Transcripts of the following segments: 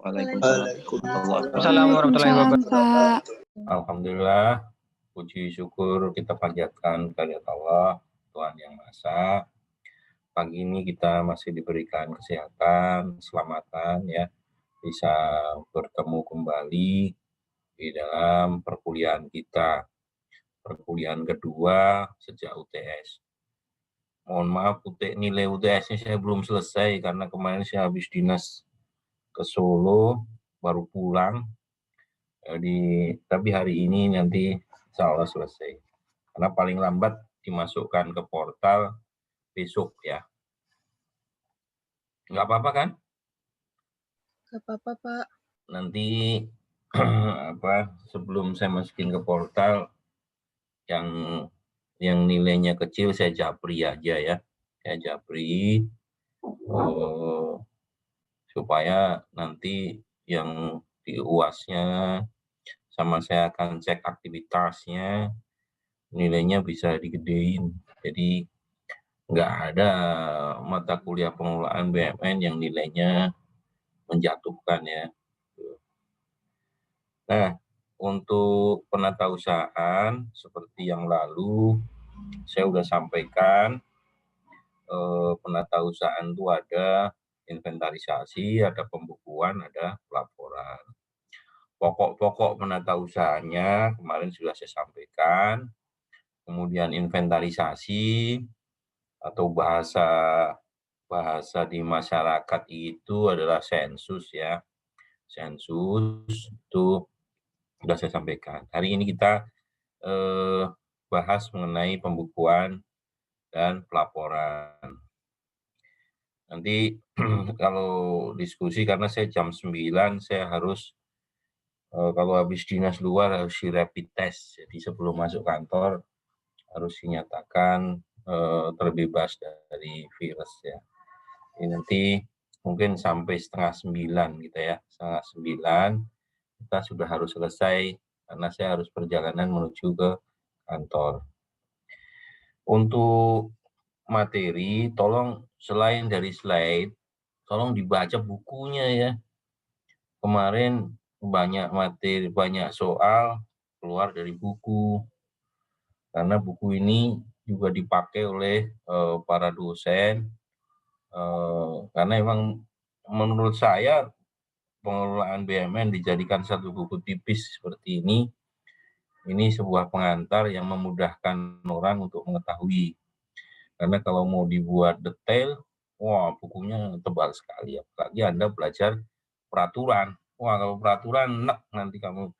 Waalaikumsalam warahmatullahi Waalaikumsalam, wabarakatuh. Pak. Alhamdulillah, puji syukur kita panjatkan kehadirat Allah, Tuhan Yang Maha Esa. Pagi ini kita masih diberikan kesehatan, keselamatan ya, bisa bertemu kembali di dalam perkuliahan kita, perkuliahan kedua sejak UTS. Mohon maaf, nilai UTS-nya saya belum selesai karena kemarin saya habis dinas ke Solo, baru pulang. Tapi hari ini nanti insya Allah selesai. Karena paling lambat dimasukkan ke portal besok ya. Nggak apa-apa kan? Nggak apa-apa, Pak. Nanti sebelum saya masukin ke portal, yang nilainya kecil saya japri aja ya. Saya japri supaya nanti yang di UAS-nya sama saya akan cek aktivitasnya, nilainya bisa digedein. Jadi nggak ada mata kuliah pengelolaan BUMN yang nilainya menjatuhkan ya. Nah, untuk penatausahaan seperti yang lalu saya sudah sampaikan, penatausahaan itu ada inventarisasi, ada pembukuan, ada pelaporan. Pokok-pokok penatausahanya kemarin sudah saya sampaikan. Kemudian inventarisasi atau bahasa di masyarakat itu adalah sensus ya. Sensus itu sudah saya sampaikan. Hari ini kita bahas mengenai pembukuan dan pelaporan. Nanti kalau diskusi karena saya jam 9 saya harus kalau habis dinas luar harus di rapid test. Jadi sebelum masuk kantor harus dinyatakan terbebas dari virus ya. Ini nanti mungkin sampai 8:30 gitu ya. 8:30 kita sudah harus selesai karena saya harus perjalanan menuju ke kantor. Untuk materi, tolong selain dari slide, tolong dibaca bukunya ya. Kemarin banyak materi, banyak soal keluar dari buku. Karena buku ini juga dipakai oleh para dosen. Karena memang menurut saya pengelolaan BUMN dijadikan satu buku tipis seperti ini sebuah pengantar yang memudahkan orang untuk mengetahui. Karena kalau mau dibuat detail, wah bukunya tebal sekali. Apalagi Anda belajar peraturan. Wah kalau peraturan nanti kamu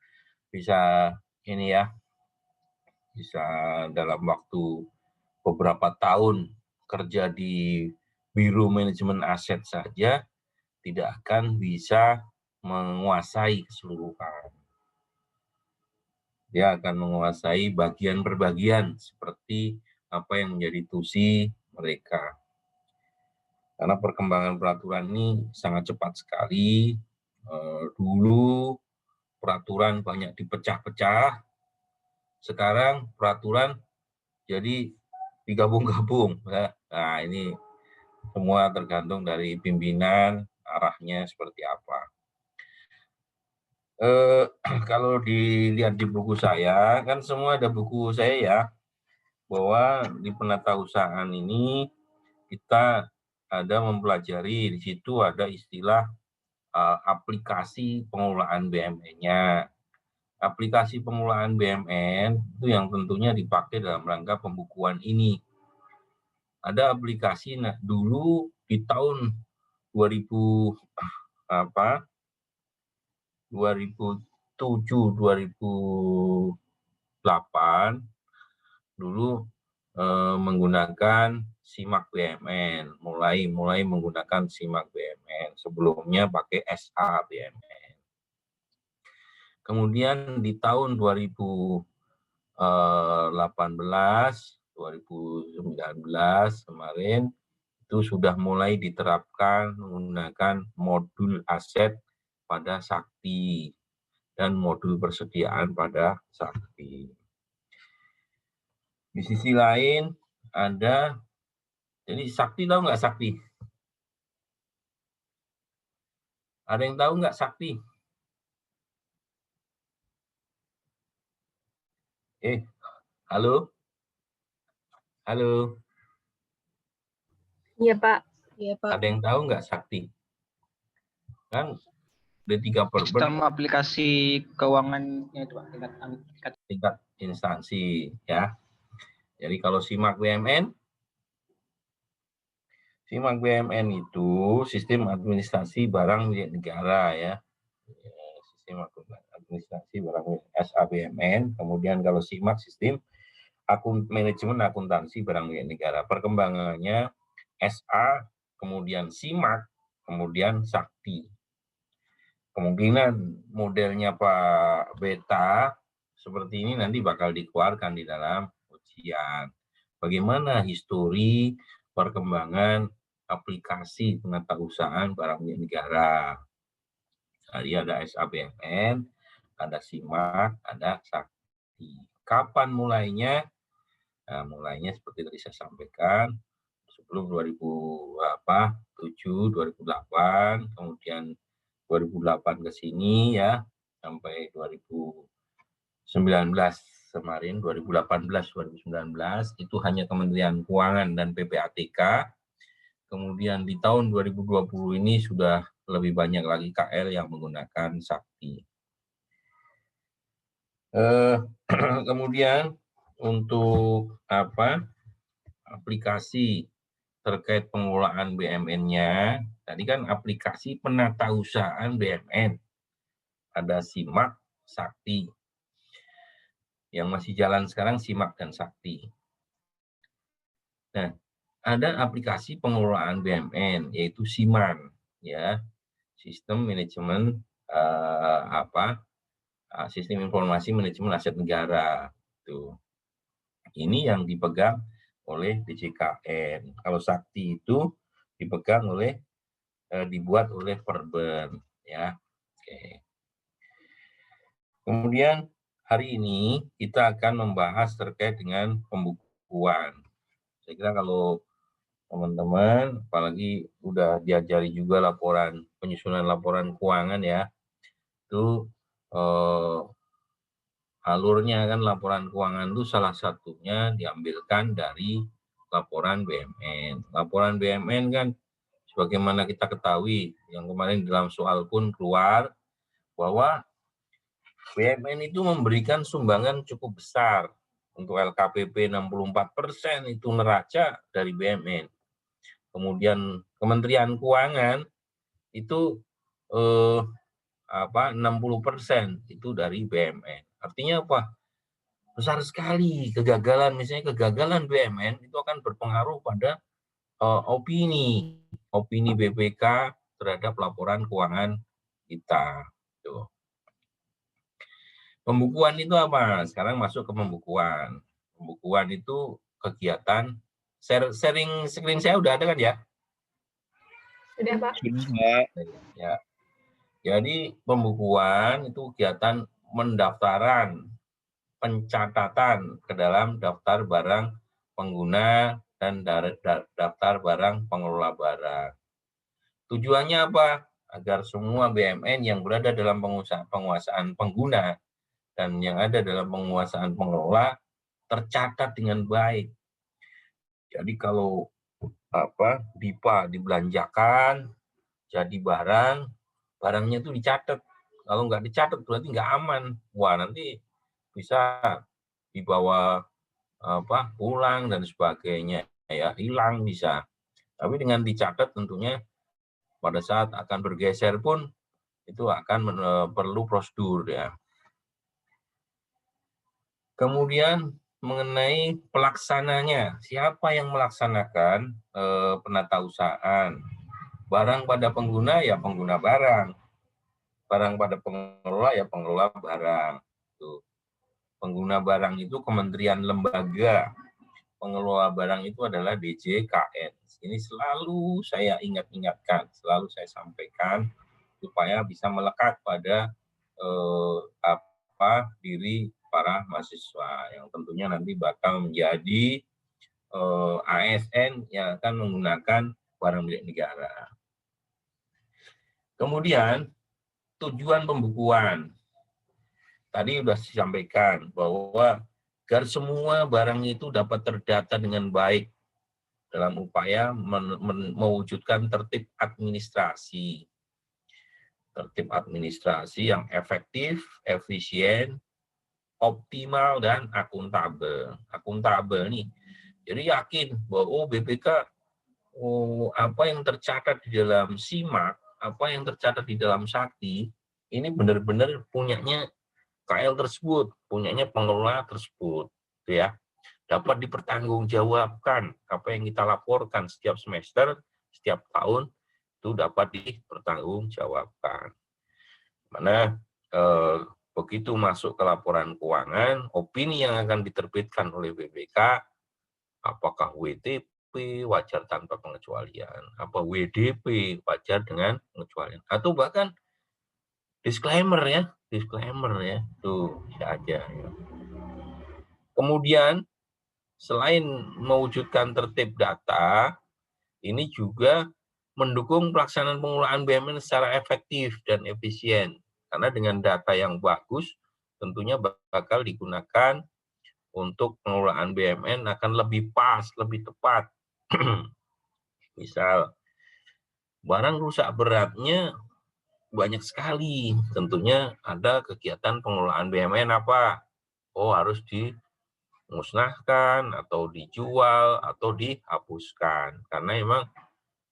bisa ini ya, bisa dalam waktu beberapa tahun kerja di Biro Manajemen Aset saja tidak akan bisa menguasai keseluruhan. Dia akan menguasai bagian per bagian seperti apa yang menjadi tusi mereka. Karena perkembangan peraturan ini sangat cepat sekali. Dulu peraturan banyak dipecah-pecah, sekarang peraturan jadi digabung-gabung. Nah ini semua tergantung dari pimpinan, arahnya seperti apa. Kalau dilihat di buku saya, kan semua ada buku saya ya, bahwa di penatausahaan ini kita ada mempelajari, di situ ada istilah aplikasi pengelolaan BUMN-nya. Aplikasi pengelolaan BUMN itu yang tentunya dipakai dalam rangka pembukuan ini. Ada aplikasi dulu di tahun 2007 2008 dulu menggunakan SIMAK BUMN, mulai menggunakan SIMAK BUMN, sebelumnya pakai SA BUMN. Kemudian di tahun 2018, 2019 kemarin itu sudah mulai diterapkan menggunakan modul aset pada sakti dan modul persediaan pada sakti. Di sisi lain ada, jadi sakti tahu nggak sakti? Ada yang tahu nggak sakti? Halo? Halo? Iya, Pak. Iya, Pak. Ada yang tahu nggak sakti? Kan D3 Perber Sistem aplikasi keuangannya itu Pak, tingkat instansi ya. Jadi kalau SIMAK BUMN itu sistem administrasi barang milik negara ya. Sistem administrasi barang milik SABMN. Kemudian kalau SIMAK sistem manajemen akuntansi barang milik negara. Perkembangannya SA, kemudian SIMAK, kemudian Sakti. Kemungkinan modelnya Pak Beta seperti ini nanti bakal dikeluarkan di dalam ujian. Bagaimana histori perkembangan aplikasi penatausahaan barang milik negara. Jadi ada SABMN, ada SIMAK, ada Sakti. Kapan mulainya? Nah, mulainya seperti tadi saya sampaikan, sebelum 2007, 2008, kemudian 2008 ke sini ya, sampai 2019 kemarin, 2018, 2019, itu hanya Kementerian Keuangan dan PPATK. Kemudian di tahun 2020 ini sudah lebih banyak lagi KL yang menggunakan Sakti. Kemudian untuk aplikasi terkait pengelolaan BUMN-nya, tadi kan aplikasi penatausahaan BUMN, ada SIMAK, Sakti. Yang masih jalan sekarang SIMAK dan Sakti. Nah, ada aplikasi pengelolaan BUMN yaitu SIMAN, ya, Sistem Manajemen Sistem Informasi Manajemen Aset Negara. Tuh. Ini yang dipegang oleh DJKN. Kalau Sakti itu dipegang oleh dibuat oleh Perben, ya. Oke. Kemudian hari ini kita akan membahas terkait dengan pembukuan. Saya kira kalau teman-teman, apalagi udah diajari juga penyusunan laporan keuangan ya, itu alurnya kan laporan keuangan itu salah satunya diambilkan dari laporan BUMN. Laporan BUMN kan sebagaimana kita ketahui, yang kemarin dalam soal pun keluar, bahwa BUMN itu memberikan sumbangan cukup besar. Untuk LKPP 64% itu neraca dari BUMN. Kemudian Kementerian Keuangan itu 60% itu dari BUMN. Artinya apa? Besar sekali kegagalan, misalnya kegagalan BUMN itu akan berpengaruh pada opini BPK terhadap laporan keuangan kita. Tuh. Pembukuan itu apa? Sekarang masuk ke pembukuan. Pembukuan itu kegiatan sharing screen saya udah ada kan ya? Sudah, Pak. Ya. Jadi pembukuan itu kegiatan pendaftaran, pencatatan ke dalam daftar barang pengguna dan daftar barang pengelola barang. Tujuannya apa? Agar semua BUMN yang berada dalam penguasaan pengguna dan yang ada dalam penguasaan pengelola tercatat dengan baik. Jadi kalau DIPA dibelanjakan, jadi barangnya itu dicatat. Kalau nggak dicatat berarti nggak aman. Wah, nanti bisa dibawa pulang dan sebagainya, ya hilang bisa. Tapi dengan dicatat tentunya pada saat akan bergeser pun itu akan perlu prosedur ya. Kemudian mengenai pelaksananya, siapa yang melaksanakan penatausahaan? Barang pada pengguna ya pengguna barang, barang pada pengelola ya pengelola barang. Tuh. Pengguna barang itu kementerian lembaga, pengelola barang itu adalah DJKN. Ini selalu saya ingatkan, selalu saya sampaikan supaya bisa melekat pada diri para mahasiswa yang tentunya nanti bakal menjadi ASN yang akan menggunakan barang milik negara. Kemudian tujuan pembukuan. Tadi sudah disampaikan bahwa agar semua barang itu dapat terdata dengan baik dalam upaya mewujudkan tertib administrasi. Tertib administrasi yang efektif, efisien, optimal, dan akuntabel. Akuntabel nih, jadi yakin bahwa BPK apa yang tercatat di dalam SIMAK, apa yang tercatat di dalam Sakti, ini benar-benar punyanya KL tersebut, punyanya pengelola tersebut, ya. Dapat dipertanggungjawabkan apa yang kita laporkan setiap semester, setiap tahun itu dapat dipertanggungjawabkan. Mana begitu masuk ke laporan keuangan, opini yang akan diterbitkan oleh BPK, apakah WTP wajar tanpa pengecualian, apa WDP wajar dengan pengecualian, atau bahkan disclaimer ya, tuh bisa aja. Ya. Kemudian selain mewujudkan tertib data, ini juga mendukung pelaksanaan pengelolaan BUMN secara efektif dan efisien. Karena dengan data yang bagus, tentunya bakal digunakan untuk pengelolaan BUMN akan lebih pas, lebih tepat. Misal, barang rusak beratnya banyak sekali. Tentunya ada kegiatan pengelolaan BUMN apa? Oh, harus dimusnahkan, atau dijual, atau dihapuskan. Karena memang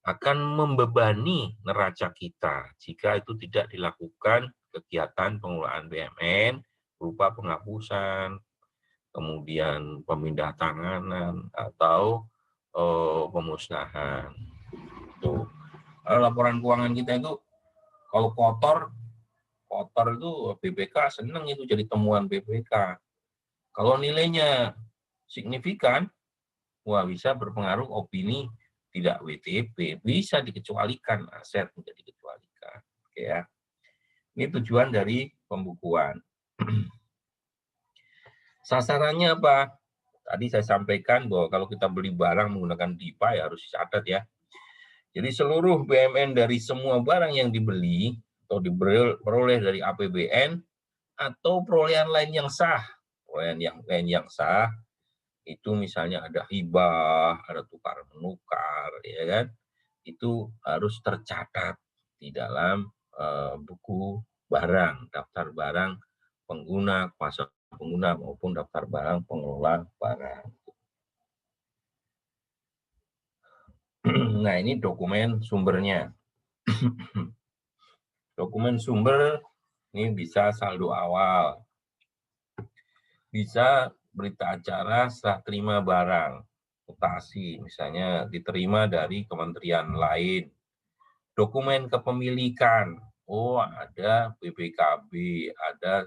akan membebani neraca kita jika itu tidak dilakukan kegiatan pengelolaan BUMN berupa penghapusan, kemudian pemindah tanganan, atau pemusnahan. Tuh. Laporan keuangan kita itu kalau kotor itu BPK senang itu jadi temuan BPK. Kalau nilainya signifikan, wah bisa berpengaruh opini tidak WTP, bisa dikecualikan, aset menjadi dikecualikan. Oke ya. Ini tujuan dari pembukuan. Sasarannya apa? Tadi saya sampaikan bahwa kalau kita beli barang menggunakan DIPA ya harus dicatat ya. Jadi seluruh BUMN dari semua barang yang dibeli atau diperoleh dari APBN atau perolehan lain yang sah. Perolehan yang lain yang sah itu misalnya ada hibah, ada tukar menukar, ya kan? Itu harus tercatat di dalam buku barang, daftar barang pengguna, kuasa pengguna maupun daftar barang pengelola barang. Nah, ini dokumen sumbernya. Dokumen sumber ini bisa saldo awal, bisa berita acara serah terima barang, mutasi, misalnya diterima dari kementerian lain. Dokumen kepemilikan, oh ada BPKB, ada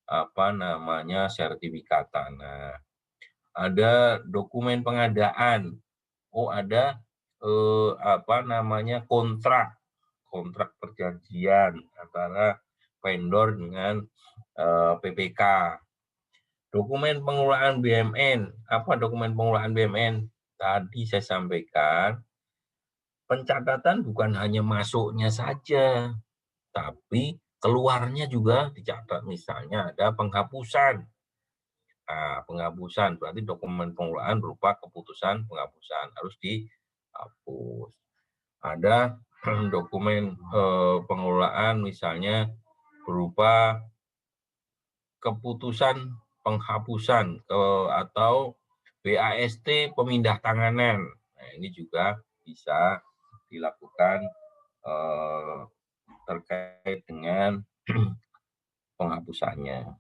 apa namanya sertifikat tanah. Ada dokumen pengadaan, oh ada apa namanya kontrak perjanjian antara vendor dengan PPK. Dokumen pengelolaan BUMN, apa dokumen pengelolaan BUMN? Tadi saya sampaikan, pencatatan bukan hanya masuknya saja, tapi keluarnya juga dicatat. Misalnya ada penghapusan. Nah, penghapusan berarti dokumen pengelolaan berupa keputusan penghapusan harus dihapus. Ada dokumen pengelolaan misalnya berupa keputusan penghapusan atau BAST pemindah tanganan. Nah, ini juga bisa dilakukan terkait dengan penghapusannya.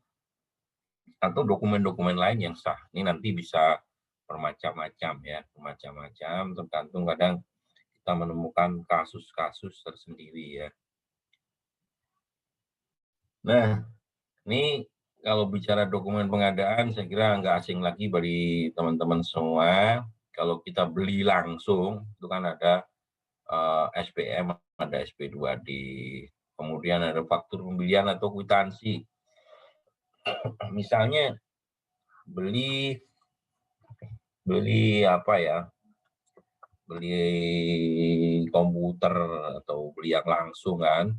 Atau dokumen-dokumen lain yang sah. Ini nanti bisa bermacam-macam ya, bermacam-macam tergantung kadang kita menemukan kasus-kasus tersendiri ya. Nah, ini kalau bicara dokumen pengadaan saya kira nggak asing lagi bagi teman-teman semua. Kalau kita beli langsung itu kan ada SPM, ada SP2D, kemudian ada faktur pembelian atau kwitansi. Misalnya beli apa ya? beli komputer atau beli yang langsung kan,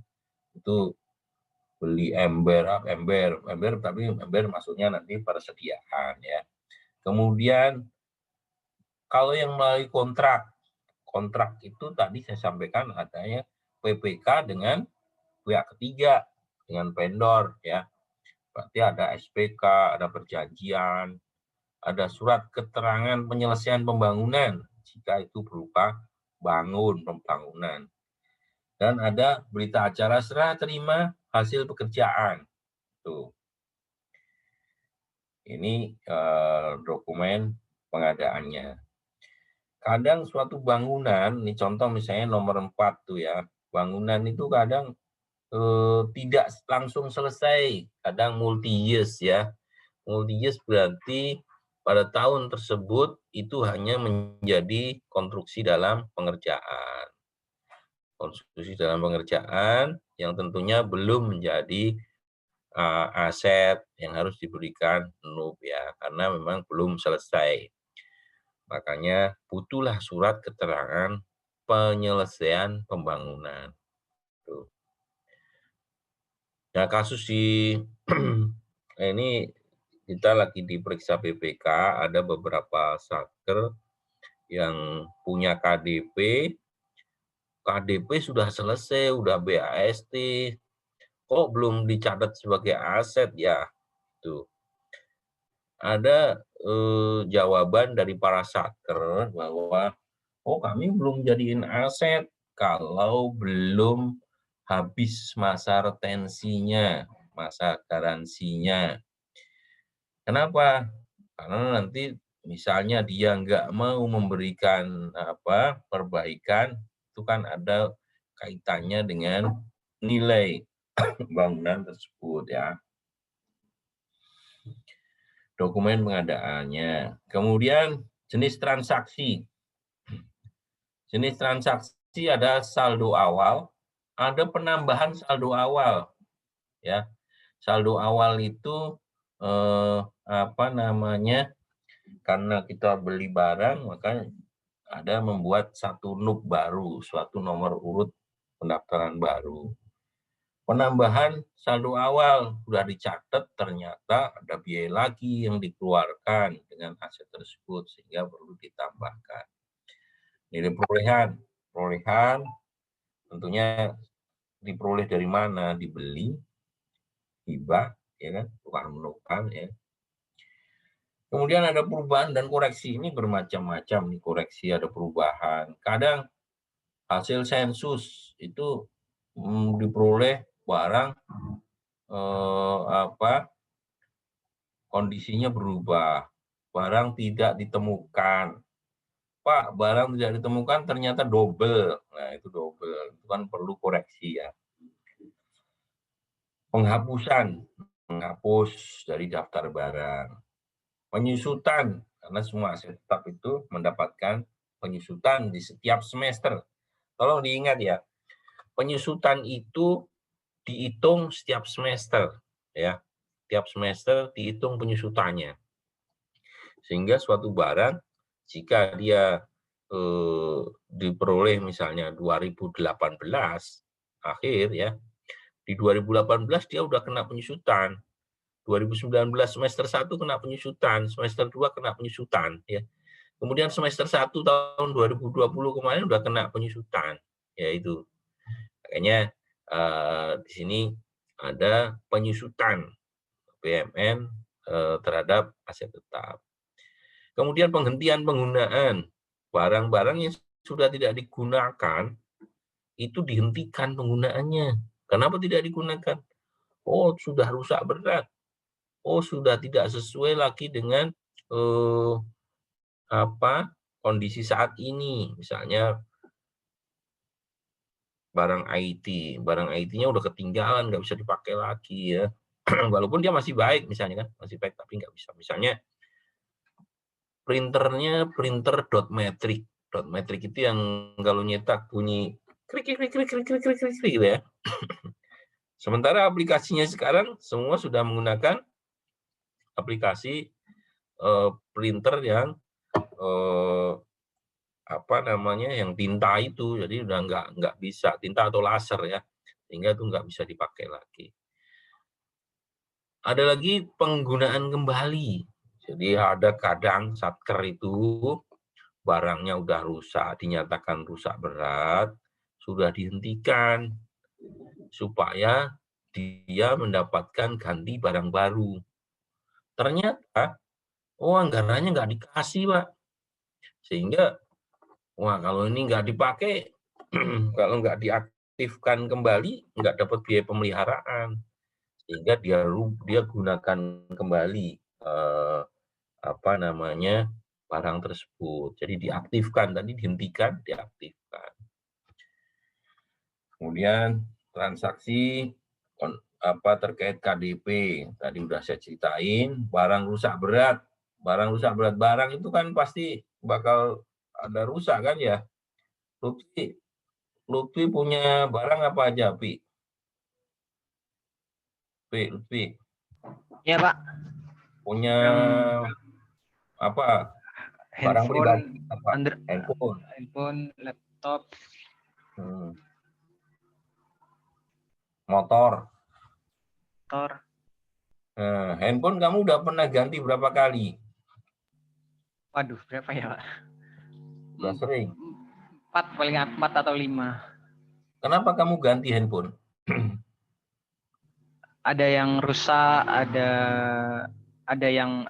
itu beli ember tapi ember maksudnya nanti persediaan ya. Kemudian kalau yang melalui kontrak itu tadi saya sampaikan adanya PPK dengan pihak ketiga, dengan vendor ya. Berarti ada SPK, ada perjanjian, ada surat keterangan penyelesaian pembangunan jika itu berupa pembangunan. Dan ada berita acara serah terima hasil pekerjaan. Tuh. Ini dokumen pengadaannya. Kadang suatu bangunan, ini contoh misalnya nomor 4 tuh ya, bangunan itu kadang tidak langsung selesai, kadang multi-use ya. Multi-use berarti pada tahun tersebut itu hanya menjadi konstruksi dalam pengerjaan. Konstruksi dalam pengerjaan yang tentunya belum menjadi aset yang harus diberikan NUP ya, karena memang belum selesai. Makanya butuhlah surat keterangan penyelesaian pembangunan. Tuh. Nah, kasus di ini kita lagi diperiksa BPK, ada beberapa satker yang punya KDP sudah selesai, udah BAST, kok belum dicatat sebagai aset ya? Tuh. Ada jawaban dari para satker bahwa kami belum jadiin aset kalau belum habis masa retensinya, masa garansinya. Kenapa? Karena nanti misalnya dia nggak mau memberikan perbaikan, itu kan ada kaitannya dengan nilai bangunan tersebut ya. Dokumen pengadaannya. Kemudian jenis transaksi. Jenis transaksi ada saldo awal, ada penambahan saldo awal. Ya. Saldo awal itu karena kita beli barang, maka ada membuat satu NUP baru, suatu nomor urut pendaftaran baru. Penambahan saldo awal sudah dicatat, ternyata ada biaya lagi yang dikeluarkan dengan aset tersebut sehingga perlu ditambahkan. Nilai perolehan tentunya diperoleh dari mana? Dibeli, hibah, ya kan, tukar menukar ya. Kemudian ada perubahan dan koreksi, ini bermacam-macam nih koreksi, ada perubahan. Kadang hasil sensus itu diperoleh barang kondisinya berubah, barang tidak ditemukan. Pak, barang tidak ditemukan ternyata double. Nah, itu double. Itu kan perlu koreksi ya. Penghapusan, menghapus dari daftar barang. Penyusutan, karena semua aset tetap itu mendapatkan penyusutan di setiap semester. Tolong diingat ya, penyusutan itu dihitung setiap semester. Ya, setiap semester dihitung penyusutannya. Sehingga suatu barang, jika dia diperoleh misalnya 2018 akhir ya, di 2018 dia udah kena penyusutan, 2019 semester 1 kena penyusutan, semester 2 kena penyusutan ya. Kemudian semester 1 tahun 2020 kemarin udah kena penyusutan, yaitu makanya di sini ada penyusutan BMN terhadap aset tetap. Kemudian penghentian penggunaan, barang-barang yang sudah tidak digunakan itu dihentikan penggunaannya. Kenapa tidak digunakan? Oh, sudah rusak berat. Oh, sudah tidak sesuai lagi dengan kondisi saat ini. Misalnya barang IT-nya udah ketinggalan, nggak bisa dipakai lagi ya. Walaupun dia masih baik misalnya kan, masih baik tapi nggak bisa. Misalnya printernya printer dot metric. Dot metric itu yang kalau nyetak bunyi krik krik krik krik krik krik krik gitu ya. Sementara aplikasinya sekarang semua sudah menggunakan aplikasi printer yang yang tinta itu, jadi udah nggak bisa, tinta atau laser ya, sehingga itu nggak bisa dipakai lagi. Ada lagi penggunaan kembali. Jadi ada kadang satker itu barangnya udah rusak, dinyatakan rusak berat, sudah dihentikan supaya dia mendapatkan ganti barang baru. Ternyata, anggarannya nggak dikasih, Pak. Sehingga, kalau ini nggak dipakai, kalau nggak diaktifkan kembali, nggak dapat biaya pemeliharaan. Sehingga dia gunakan kembali barang tersebut. Jadi diaktifkan, tadi dihentikan, diaktifkan. Kemudian transaksi terkait KDP, tadi udah saya ceritain. Barang rusak berat, barang itu kan pasti bakal ada rusak kan ya. Lutfi punya barang apa aja, Pi? Lutfi. Iya, Pak. Punya apa? Barang pribadi apa? Handphone, laptop, motor. Handphone kamu udah pernah ganti berapa kali? Waduh, berapa ya, Pak? Udah sering. 4 paling 4 atau 5. Kenapa kamu ganti handphone? Ada yang rusak, ada yang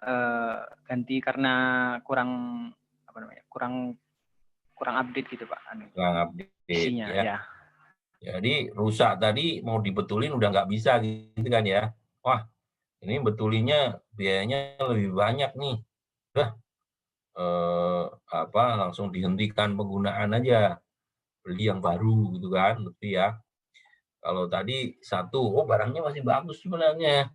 ganti karena kurang update gitu, Pak. Kurang update isinya, ya. Jadi rusak tadi mau dibetulin udah nggak bisa gitu kan ya. Wah, ini betulinya biayanya lebih banyak nih. Udah langsung dihentikan penggunaan aja. Beli yang baru gitu kan, lebih ya. Kalau tadi satu, barangnya masih bagus sebenarnya.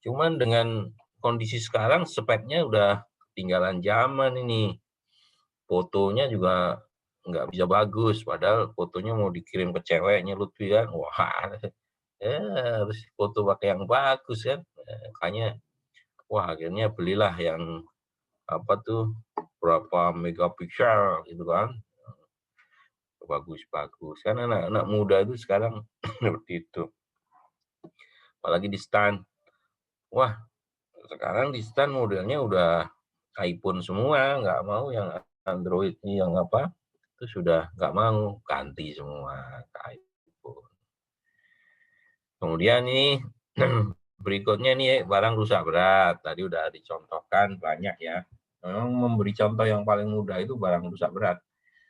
Cuman dengan kondisi sekarang speknya udah ketinggalan zaman ini. Fotonya juga nggak bisa bagus, padahal fotonya mau dikirim ke ceweknya Lutfi kan, harus foto pakai yang bagus kan, makanya akhirnya belilah yang berapa megapiksel gitu kan, bagus-bagus kan. Anak-anak muda itu sekarang seperti itu, apalagi di stand. Sekarang di stand modelnya udah iPhone semua, nggak mau yang Android ini yang itu sudah nggak mau, ganti semua ke iPhone. Kemudian ini berikutnya nih barang rusak berat, tadi udah dicontohkan banyak ya. Memang memberi contoh yang paling mudah itu barang rusak berat,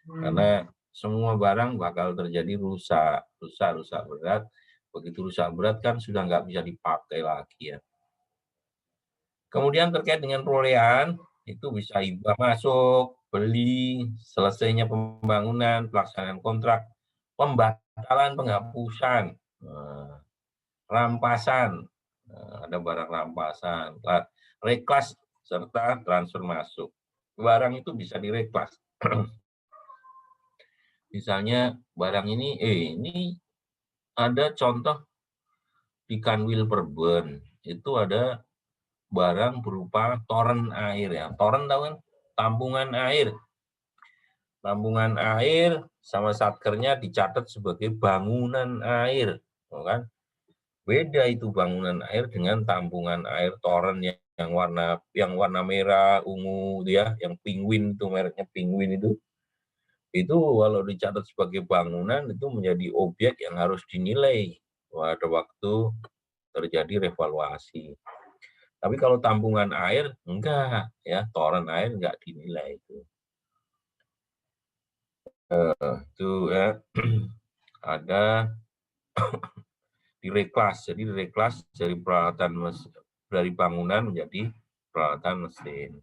karena semua barang bakal terjadi rusak berat. Begitu rusak berat kan sudah nggak bisa dipakai lagi ya. Kemudian terkait dengan perolehan, itu bisa hibah masuk, beli, selesainya pembangunan, pelaksanaan kontrak, pembatalan penghapusan, rampasan, ada barang rampasan, reklas, serta transfer masuk. Barang itu bisa direklas. Misalnya barang ini ada contoh di Kanwil Perben, itu ada barang berupa toren air ya. Toren tahu kan? Tampungan air. Tampungan air sama satkernya dicatat sebagai bangunan air, kan? Beda itu bangunan air dengan tampungan air toren yang warna merah, ungu ya, yang penguin itu, mereknya penguin itu. Itu kalau dicatat sebagai bangunan itu menjadi objek yang harus dinilai pada waktu terjadi revaluasi. Tapi kalau tampungan air, enggak, ya, toren air enggak dinilai itu. Itu ya, ada direklas. Jadi direklas dari peralatan dari bangunan menjadi peralatan mesin.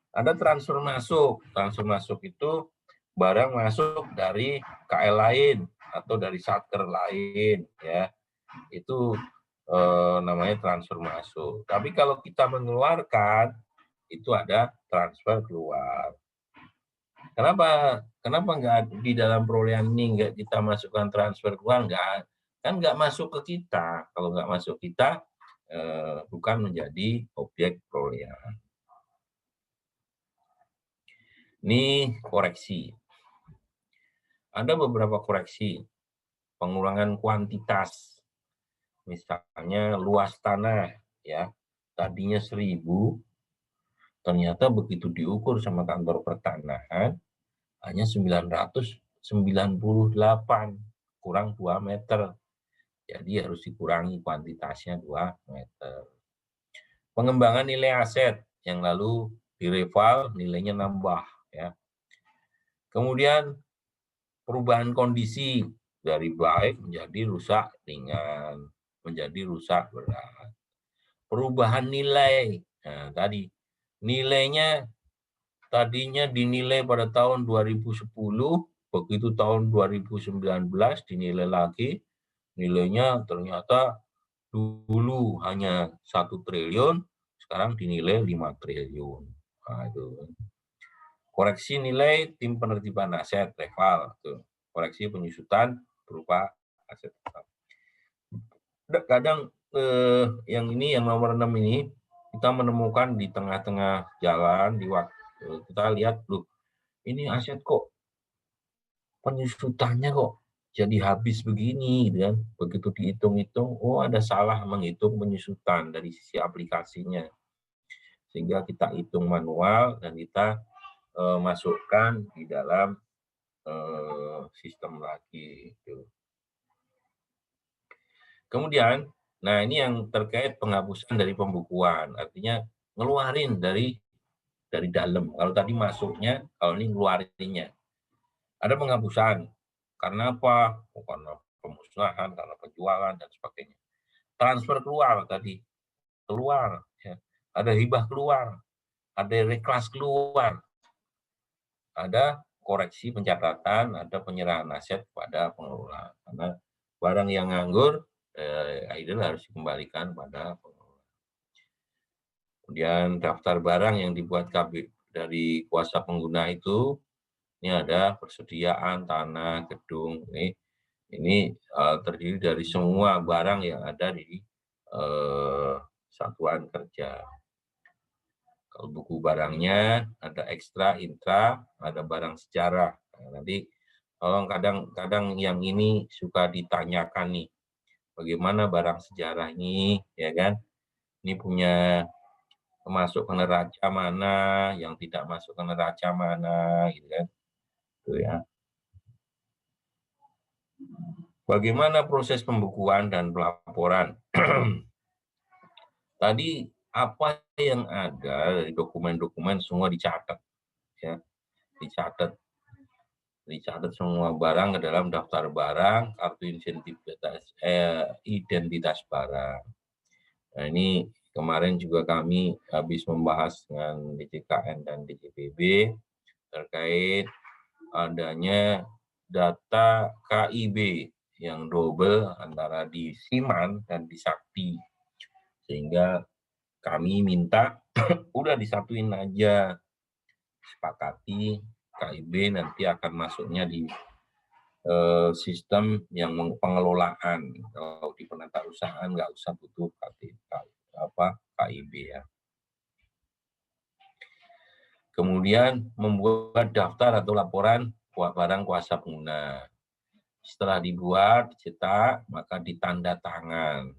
Ada transfer masuk. Transfer masuk itu barang masuk dari KL lain atau dari satker lain, ya. Itu namanya transfer masuk. Tapi kalau kita mengeluarkan, itu ada transfer keluar. Kenapa nggak di dalam perolehan ini nggak kita masukkan transfer keluar? Nggak masuk ke kita. Kalau nggak masuk kita, bukan menjadi objek perolehan. Ini koreksi. Ada beberapa koreksi. Pengurangan kuantitas. Misalnya luas tanah, ya. Tadinya 1000, ternyata begitu diukur sama kantor pertanahan, hanya 998, kurang 2 meter. Jadi harus dikurangi kuantitasnya 2 meter. Pengembangan nilai aset yang lalu direval nilainya nambah, ya. Kemudian perubahan kondisi dari baik menjadi rusak ringan, menjadi rusak berat. Perubahan nilai, nah tadi nilainya tadinya dinilai pada tahun 2010, begitu tahun 2019 dinilai lagi, nilainya ternyata dulu hanya 1 triliun, sekarang dinilai 5 triliun. Nah, itu. Koreksi nilai tim penertiban aset, reval. Koreksi penyusutan berupa aset. Kadang yang ini, yang nomor 6 ini, kita menemukan di tengah-tengah jalan, di waktu kita lihat, loh, ini aset kok penyusutannya kok jadi habis begini, gitu kan. Begitu dihitung-hitung, oh ada salah menghitung penyusutan dari sisi aplikasinya. Sehingga kita hitung manual dan kita masukkan di dalam sistem lagi. Gitu. Kemudian, nah ini yang terkait penghapusan dari pembukuan, artinya ngeluarin dari dalam. Kalau tadi masuknya, kalau ini ngeluarinnya. Ada penghapusan. Karena apa? Karena pemusnahan, karena penjualan, dan sebagainya. Transfer keluar tadi. Keluar. Ya. Ada hibah keluar. Ada reklas keluar. Ada koreksi pencatatan, ada penyerahan aset kepada pengelola. Karena barang yang nganggur, akhirnya harus dikembalikan pada pengelola. Kemudian daftar barang yang dibuat KB dari kuasa pengguna itu, ini ada persediaan tanah, gedung. Ini terdiri dari semua barang yang ada di satuan kerja. Kalau buku barangnya ada ekstra, intra, ada barang sejarah. Nah, nanti tolong kadang-kadang yang ini suka ditanyakan nih, bagaimana barang sejarah ini, ya kan? Ini punya masuk ke neraca mana, yang tidak masuk ke neraca mana, gitu kan? Itu ya. Bagaimana proses pembukuan dan pelaporan? Tadi apa yang ada dari dokumen-dokumen semua dicatat, ya, dicatat semua barang ke dalam daftar barang, kartu identitas barang. Nah ini kemarin juga kami habis membahas dengan DJKN dan DJPB terkait adanya data KIB yang double antara di Siman dan di Sakti. Sehingga kami minta udah disatuin aja, sepakati KIB nanti akan masuknya di sistem yang pengelolaan. Kalau di penatausahaan nggak usah butuh KIB ya. Kemudian membuat daftar atau laporan barang kuasa pengguna. Setelah dibuat, dicetak, maka ditanda tangan.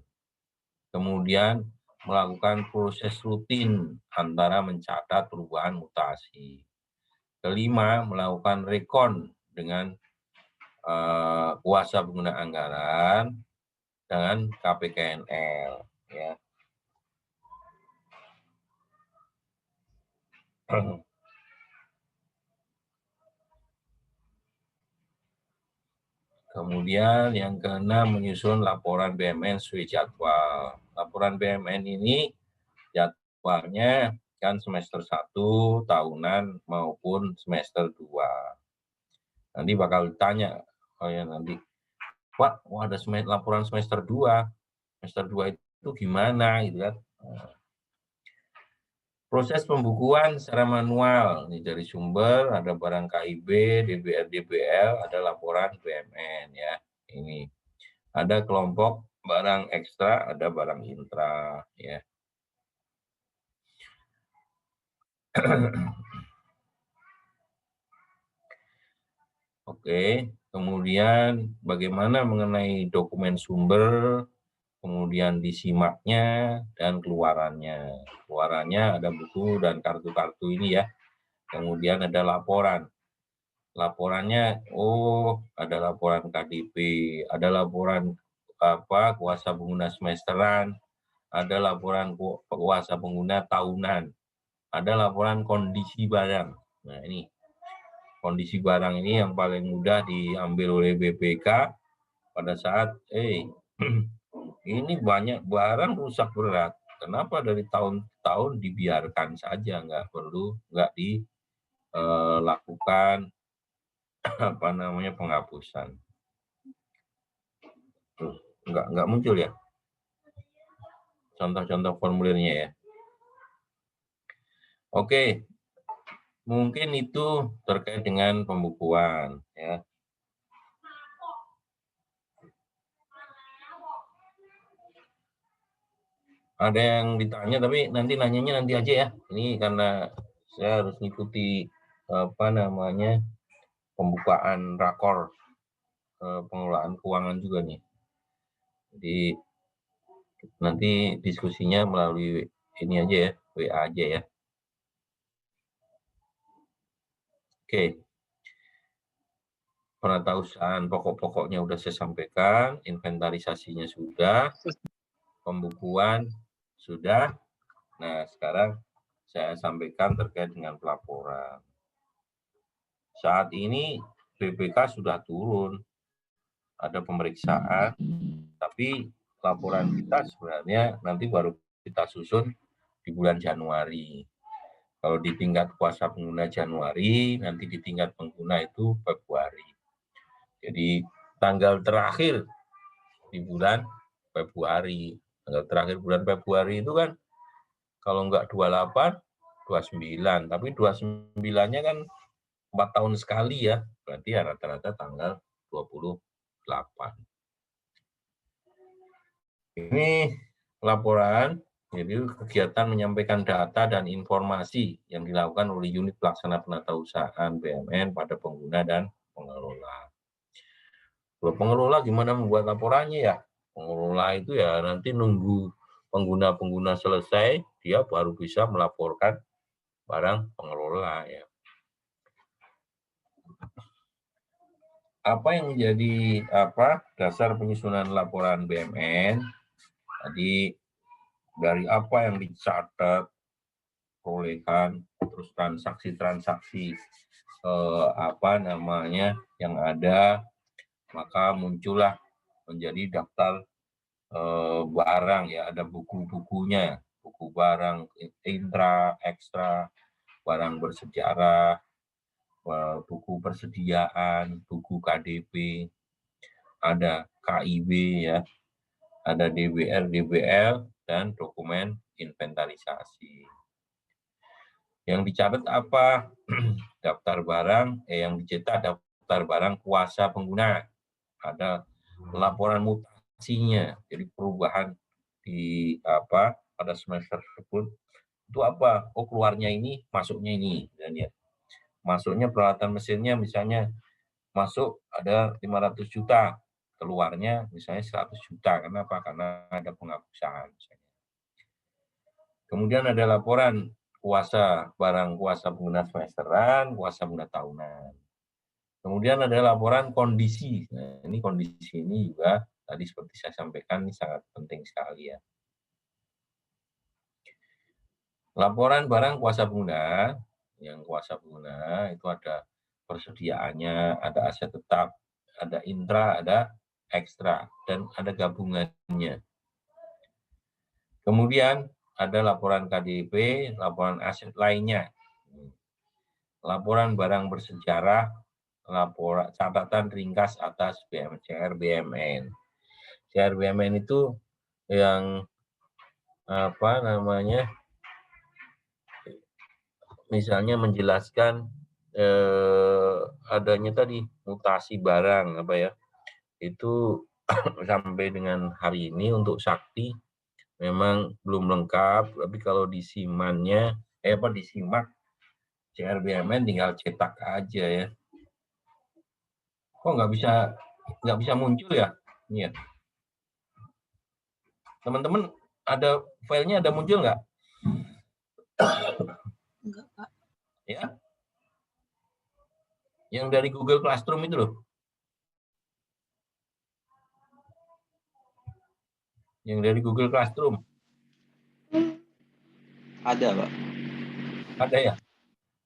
Kemudian melakukan proses rutin antara mencatat perubahan mutasi. Kelima, melakukan rekon dengan kuasa pengguna anggaran dengan KPKNL. Ya. Kemudian yang keenam, menyusun laporan BMN sesuai jadwal. Laporan BMN ini jadwalnya kan semester 1 tahunan maupun semester 2. Nanti bakal ditanya, oh ya nanti, Pak, ada laporan semester 2. Semester 2 itu gimana gitu kan. Proses pembukuan secara manual, ini dari sumber, ada barang KIB, DBR, DBL, ada laporan BMN ya. Ini ada kelompok barang ekstra, ada barang intra ya. Oke, kemudian bagaimana mengenai dokumen sumber, kemudian disimaknya, dan keluarannya. Keluarannya ada buku dan kartu-kartu ini ya. Kemudian ada laporan. Laporannya, ada laporan KDP, ada laporan kuasa pengguna semesteran, ada laporan kuasa pengguna tahunan, ada laporan kondisi barang. Nah ini, kondisi barang ini yang paling mudah diambil oleh BPK pada saat, ini banyak barang rusak berat. Kenapa dari tahun-tahun dibiarkan saja, nggak dilakukan penghapusan. Nggak muncul ya contoh-contoh formulirnya ya. Oke, mungkin itu terkait dengan pembukuan ya. Ada yang ditanya tapi nanyanya nanti aja ya. Ini karena saya harus ngikuti pembukaan rakor pengelolaan keuangan juga nih. Jadi nanti diskusinya melalui ini aja ya, WA aja ya. Oke. Penatausahaan pokok-pokoknya sudah saya sampaikan, inventarisasinya sudah, pembukuan sudah. Nah, sekarang saya sampaikan terkait dengan pelaporan. Saat ini BPK sudah turun, ada pemeriksaan, tapi laporan kita sebenarnya nanti baru kita susun di bulan Januari. Kalau di tingkat kuasa pengguna Januari, nanti di tingkat pengguna itu Februari. Jadi tanggal terakhir di bulan Februari. Tanggal terakhir bulan Februari itu kan kalau enggak 28, 29. Tapi 29-nya kan 4 tahun sekali ya. Berarti ya rata-rata tanggal 28. Ini laporan, jadi kegiatan menyampaikan data dan informasi yang dilakukan oleh unit pelaksana penatausahaan BUMN pada pengguna dan pengelola. Kalau pengelola gimana membuat laporannya ya? Pengelola itu ya nanti nunggu pengguna-pengguna selesai, dia baru bisa melaporkan barang pengelola ya. Apa yang menjadi dasar penyusunan laporan BUMN? Tadi dari apa yang dicatat, perolehan, terus transaksi-transaksi yang ada, maka muncullah menjadi daftar barang ya, ada buku-bukunya, buku barang intra, ekstra, barang bersejarah, buku persediaan, buku KDP, ada KIB ya, ada DBR, DBL, dan dokumen inventarisasi. Yang dicatat apa? Daftar barang, yang dicetak daftar barang kuasa pengguna, ada laporan mutasinya, jadi perubahan di pada semester tersebut itu apa? Oh keluarnya ini, masuknya ini, dan ya masuknya peralatan mesinnya misalnya masuk ada 500 juta, keluarnya misalnya 100 juta. Kenapa? Karena ada penghapusan. Kemudian ada laporan kuasa barang kuasa pengguna semesteran, kuasa pengguna tahunan. Kemudian ada laporan kondisi. Nah, ini kondisi ini juga tadi seperti saya sampaikan ini sangat penting sekali ya. Laporan barang kuasa pengguna, yang kuasa pengguna itu ada persediaannya, ada aset tetap, ada intra, ada ekstra, dan ada gabungannya. Kemudian ada laporan KDP, laporan aset lainnya, laporan barang bersejarah, laporan catatan ringkas atas CR-BMN. CR-BMN itu yang misalnya menjelaskan adanya tadi mutasi barang itu sampai dengan hari ini untuk Sakti memang belum lengkap, tapi kalau disimannya disimak CR-BMN tinggal cetak aja ya. Kok nggak bisa muncul ya? Ini ya. Teman-teman ada filenya ada muncul nggak? Enggak, Pak. Ya. Yang dari Google Classroom itu loh. Yang dari Google Classroom. Ada, Pak. Ada ya?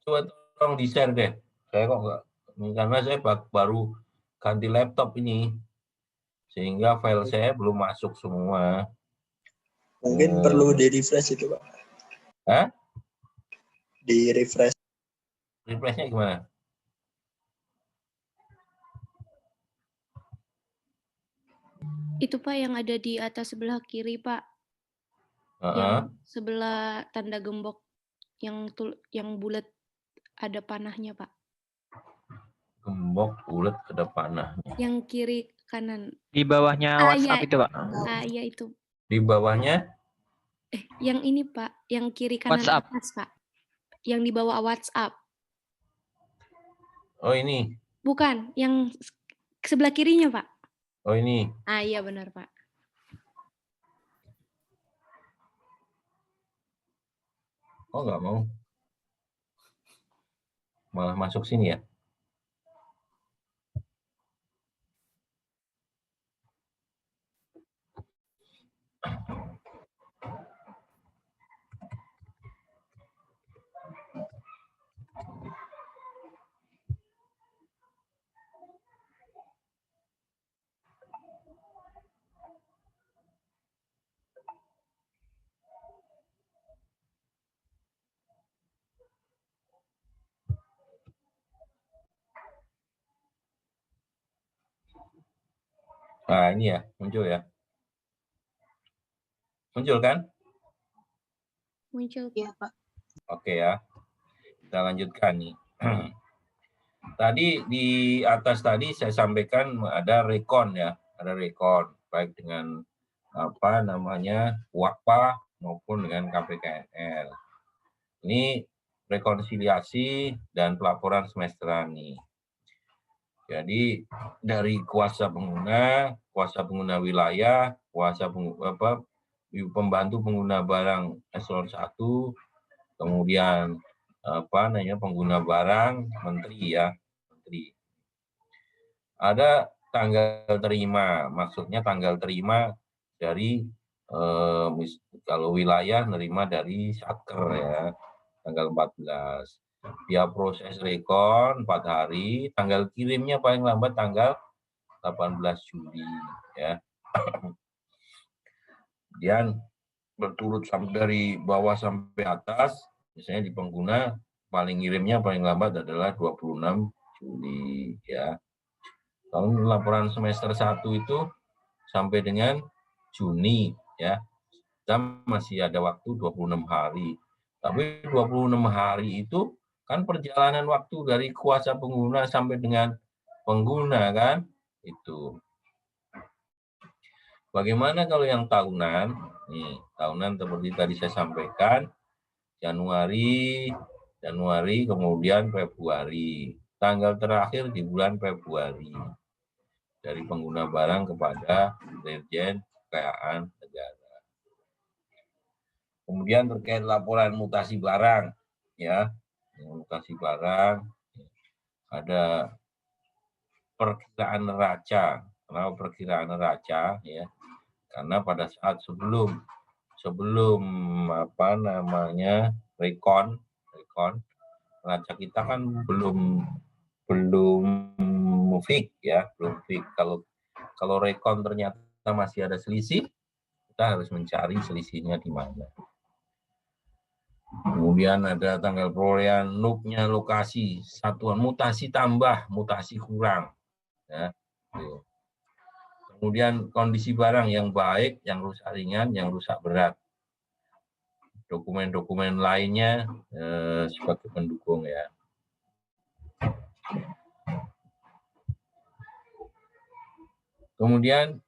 Coba tolong di-share deh. Saya kok nggak, karena saya baru ganti laptop ini. Sehingga file saya belum masuk semua. Mungkin perlu di-refresh itu, Pak. Hah? Di-refresh. Refresh-nya gimana? Itu Pak yang ada di atas sebelah kiri Pak. Uh-huh. Yang sebelah tanda gembok yang bulat ada panahnya Pak. Gembok bulat ada panahnya. Yang kiri kanan. Di bawahnya WhatsApp iya. itu, Pak. Iya itu. Di bawahnya? Yang ini Pak, yang kiri kanan WhatsApp. atas Pak. Yang di bawah WhatsApp. Oh ini. Bukan, yang sebelah kirinya Pak. Oh ini. Iya benar Pak. Oh nggak mau. Malah masuk sini ya. Nah ini ya, muncul ya. Muncul kan? Muncul. Iya, Pak. Oke ya. Kita lanjutkan nih. Tadi di atas tadi saya sampaikan ada rekon ya. Ada rekon. Baik dengan apa namanya WAPA maupun dengan KPKNL. Ini rekonsiliasi dan pelaporan semesteran nih. Jadi dari kuasa pengguna wilayah, pembantu pengguna barang eselon 1, kemudian pengguna barang menteri ya, menteri. Ada tanggal terima, maksudnya tanggal terima dari kalau wilayah nerima dari Satker ya, tanggal 14. Dia proses rekon 4 hari, tanggal kirimnya paling lambat tanggal 18 Juli ya. Kemudian berturut sampai dari bawah sampai atas, misalnya di pengguna paling ngirimnya paling lambat adalah 26 Juli ya. Kalau laporan semester 1 itu sampai dengan Juni ya. Kita masih ada waktu 26 hari. Tapi 26 hari itu kan perjalanan waktu dari kuasa pengguna sampai dengan pengguna kan, itu. Bagaimana kalau yang tahunan? Nih, tahunan seperti tadi saya sampaikan, Januari, kemudian Februari. Tanggal terakhir di bulan Februari. Dari pengguna barang kepada Dirjen Kekayaan Negara. Kemudian terkait laporan mutasi barang, ya, mutasi barang, ada perkiraan neraca. Kenapa perkiraan neraca? Ya, karena pada saat sebelum rekon, neraca kita kan belum fix ya, belum fix. Kalau rekon ternyata masih ada selisih, kita harus mencari selisihnya di mana. Kemudian ada tanggal perolehan NUP-nya lokasi, satuan mutasi tambah, mutasi kurang. Ya. Kemudian kondisi barang yang baik, yang rusak ringan, yang rusak berat. Dokumen-dokumen lainnya sebagai pendukung ya. Kemudian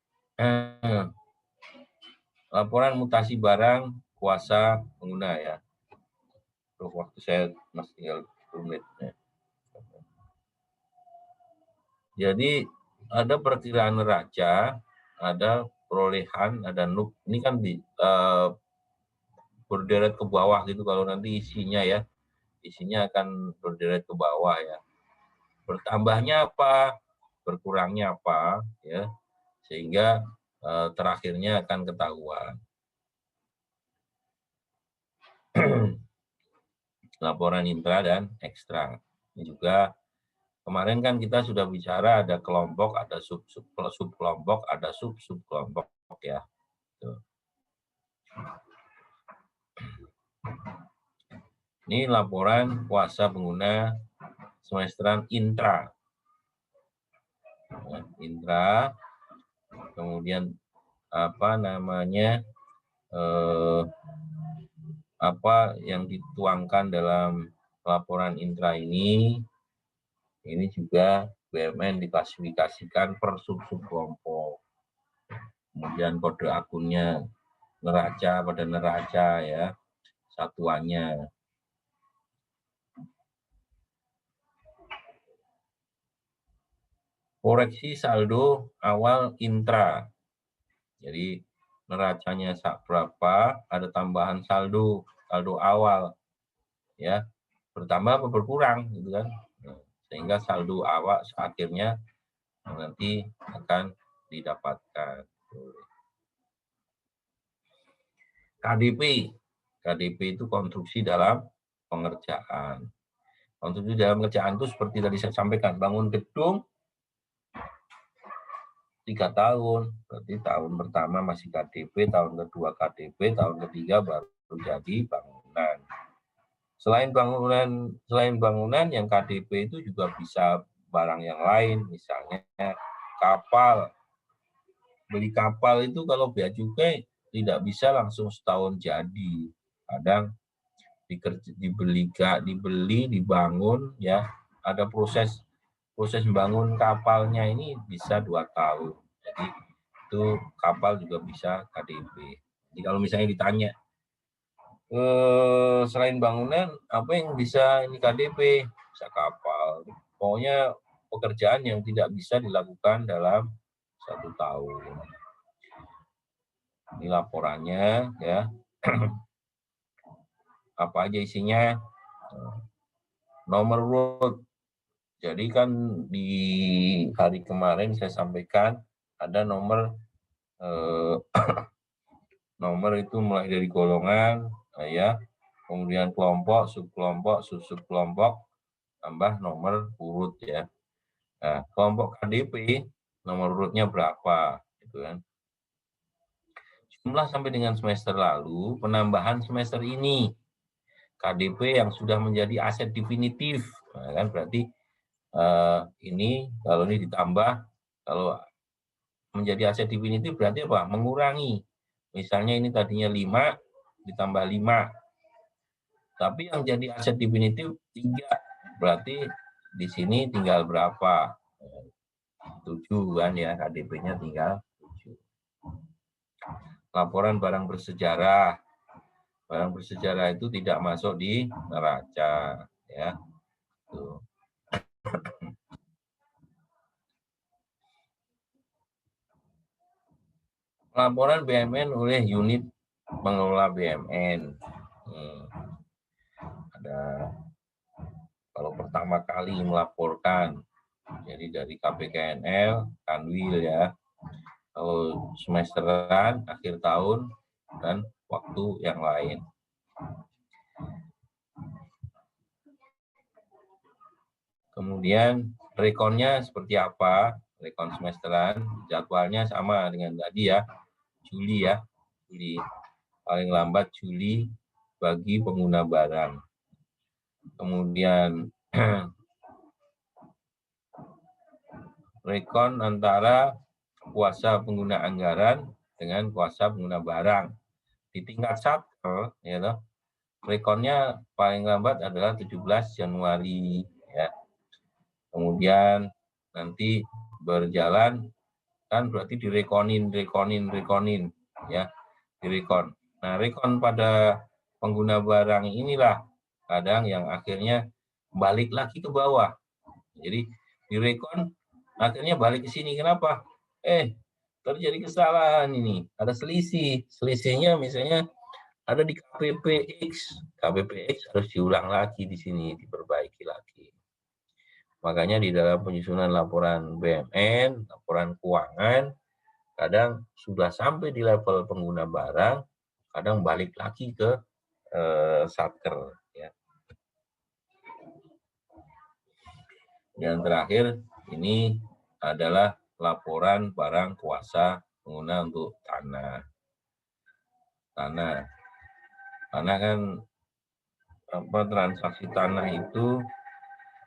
laporan mutasi barang kuasa pengguna ya. Waktu saya masih tinggal 10 menit. Ya. Jadi ada perkiraan neraca, ada perolehan, ada NUK. Ini kan berderet ke bawah gitu kalau nanti isinya ya. Isinya akan berderet ke bawah ya. Bertambahnya apa, berkurangnya apa ya. Sehingga terakhirnya akan ketahuan. Laporan intra dan ekstra. Ini juga kemarin kan kita sudah bicara ada kelompok, ada sub-kelompok, ada sub-kelompok ya. Tuh. Ini laporan kuasa pengguna semesteran intra. Ya, intra, kemudian apa namanya, apa yang dituangkan dalam laporan intra ini juga BUMN diklasifikasikan per sub-kelompok. Kemudian kode akunnya neraca pada neraca ya, satuannya. Koreksi saldo awal intra. Jadi neracanya berapa, ada tambahan saldo awal ya, bertambah apa berkurang gitu kan. Sehingga saldo awal akhirnya nanti akan didapatkan. KDP itu konstruksi dalam pengerjaan. Konstruksi dalam pengerjaan itu seperti tadi saya sampaikan, bangun gedung 3 tahun, berarti tahun pertama masih KDP, tahun kedua KDP, tahun ketiga baru jadi bangunan. Selain bangunan yang KDP itu juga bisa barang yang lain, misalnya kapal. Beli kapal itu kalau bea cukai tidak bisa langsung setahun jadi. Kadang dibeli, dibangun ya, ada proses membangun kapalnya ini bisa 2 tahun. Jadi itu kapal juga bisa KDP. Jadi kalau misalnya ditanya, selain bangunan, apa yang bisa ini KDP? Bisa kapal. Pokoknya pekerjaan yang tidak bisa dilakukan dalam 1 tahun. Ini laporannya ya. Apa aja isinya? Nomor urut. Jadi kan di hari kemarin saya sampaikan ada nomor nomor itu mulai dari golongan ya, kemudian kelompok, sub-kelompok, tambah nomor urut ya. Nah, kelompok KDP nomor urutnya berapa gitu kan. Jumlah sampai dengan semester lalu, penambahan semester ini KDP yang sudah menjadi aset definitif. Nah, kan berarti ini kalau ini ditambah, kalau menjadi aset definitif berarti apa? Mengurangi. Misalnya ini tadinya 5 ditambah 5. Tapi yang jadi aset definitif 3. Berarti di sini tinggal berapa? 7 kan ya, KDP-nya tinggal 7. Laporan barang bersejarah. Barang bersejarah itu tidak masuk di neraca ya. Tuh. Laporan BUMN oleh unit pengelola BUMN. Ada kalau pertama kali melaporkan, jadi dari KPKNL, Kanwil ya. Kalau semesteran, akhir tahun, dan waktu yang lain. Kemudian rekonnya seperti apa? Rekon semesteran, jadwalnya sama dengan tadi ya. Juli ya, Juli paling lambat Juli bagi pengguna barang. Kemudian rekon antara kuasa pengguna anggaran dengan kuasa pengguna barang. Di tingkat satker, ya, rekonnya paling lambat adalah 17 Januari. Ya. Kemudian nanti berjalan kan berarti direkonin ya, direkon. Nah, rekon pada pengguna barang inilah kadang yang akhirnya balik lagi ke bawah. Jadi direkon Akhirnya balik ke sini. Kenapa? Terjadi kesalahan ini. Ada selisih. Selisihnya misalnya ada di KPPX. KPPX harus diulang lagi di sini, diperbaiki lagi. Makanya di dalam penyusunan laporan BUMN, laporan keuangan, kadang sudah sampai di level pengguna barang, kadang balik lagi ke Satker. Ya. Yang terakhir, ini adalah laporan barang kuasa pengguna untuk tanah. Tanah kan transaksi tanah itu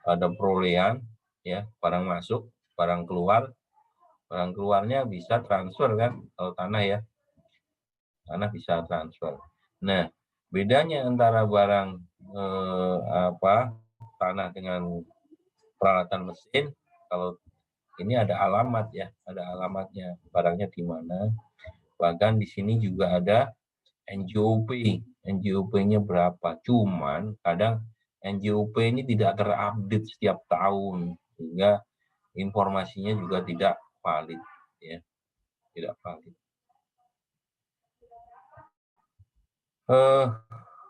ada perolehan, ya, barang masuk, barang keluar. Barang keluarnya bisa transfer kan, kalau tanah ya. Tanah bisa transfer. Nah, bedanya antara barang tanah dengan peralatan mesin, kalau ini ada alamat ya, ada alamatnya, barangnya di mana. Bahkan di sini juga ada NJOP. NJOP-nya berapa? Cuman kadang NJOP ini tidak terupdate setiap tahun, sehingga informasinya juga tidak valid, ya, tidak valid.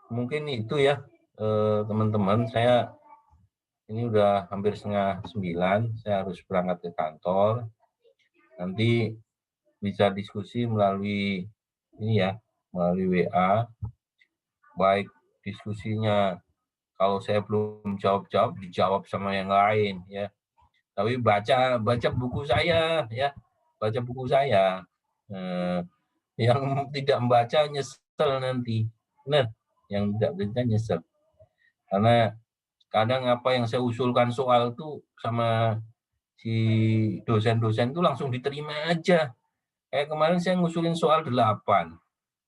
Mungkin itu ya, teman-teman. Saya ini udah hampir 8:30, saya harus berangkat ke kantor. Nanti bisa diskusi melalui ini ya, melalui WA. Baik diskusinya kalau saya belum jawab, dijawab sama yang lain ya. Tapi baca buku saya ya, baca buku saya. Yang tidak membaca nyesel nanti. Benar, yang tidak baca nyesel. Karena kadang apa yang saya usulkan soal itu sama si dosen-dosen itu langsung diterima aja. Kayak kemarin saya ngusulin soal 8.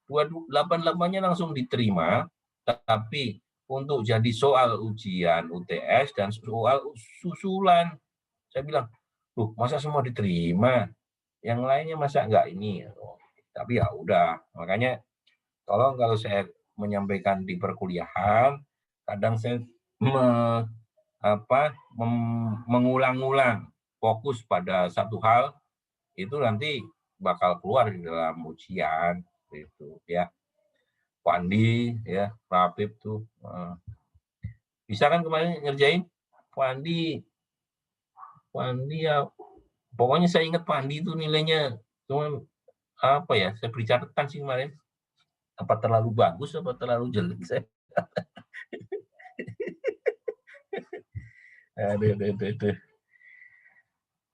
8-8-nya langsung diterima, tapi untuk jadi soal ujian UTS dan soal susulan, saya bilang, loh masa semua diterima, yang lainnya masa enggak ini? Tapi ya udah, makanya tolong kalau saya menyampaikan di perkuliahan, kadang saya mengulang-ulang fokus pada satu hal, itu nanti bakal keluar di dalam ujian itu ya. Pandi ya, Rapip tuh bisa kan kemarin ngerjain Pandi ya, pokoknya saya ingat Pandi itu nilainya cuma apa ya, saya beri catatan sih kemarin, apa terlalu bagus apa terlalu jelek saya. Aduh.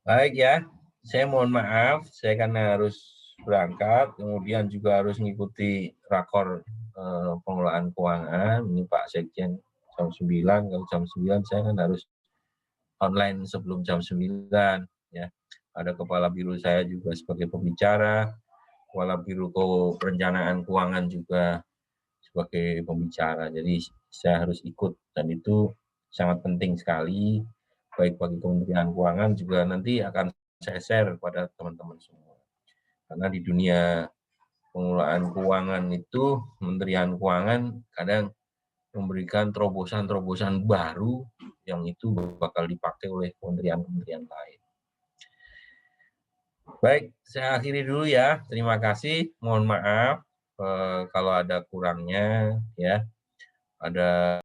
Baik ya, saya mohon maaf, saya karena harus berangkat, kemudian juga harus mengikuti rakor pengelolaan keuangan. Ini Pak Sekjen jam 9, kalau jam 9 saya kan harus online sebelum jam 9 ya. Ada kepala biro saya juga sebagai pembicara, kepala biro perencanaan keuangan juga sebagai pembicara. Jadi saya harus ikut dan itu sangat penting sekali, baik bagi Kementerian Keuangan juga nanti akan saya share kepada teman-teman semua. Karena di dunia pengelolaan keuangan itu, Kementerian Keuangan kadang memberikan terobosan-terobosan baru yang itu bakal dipakai oleh kementerian-kementerian lain. Baik, saya akhiri dulu ya. Terima kasih. Mohon maaf kalau ada kurangnya ya. Ada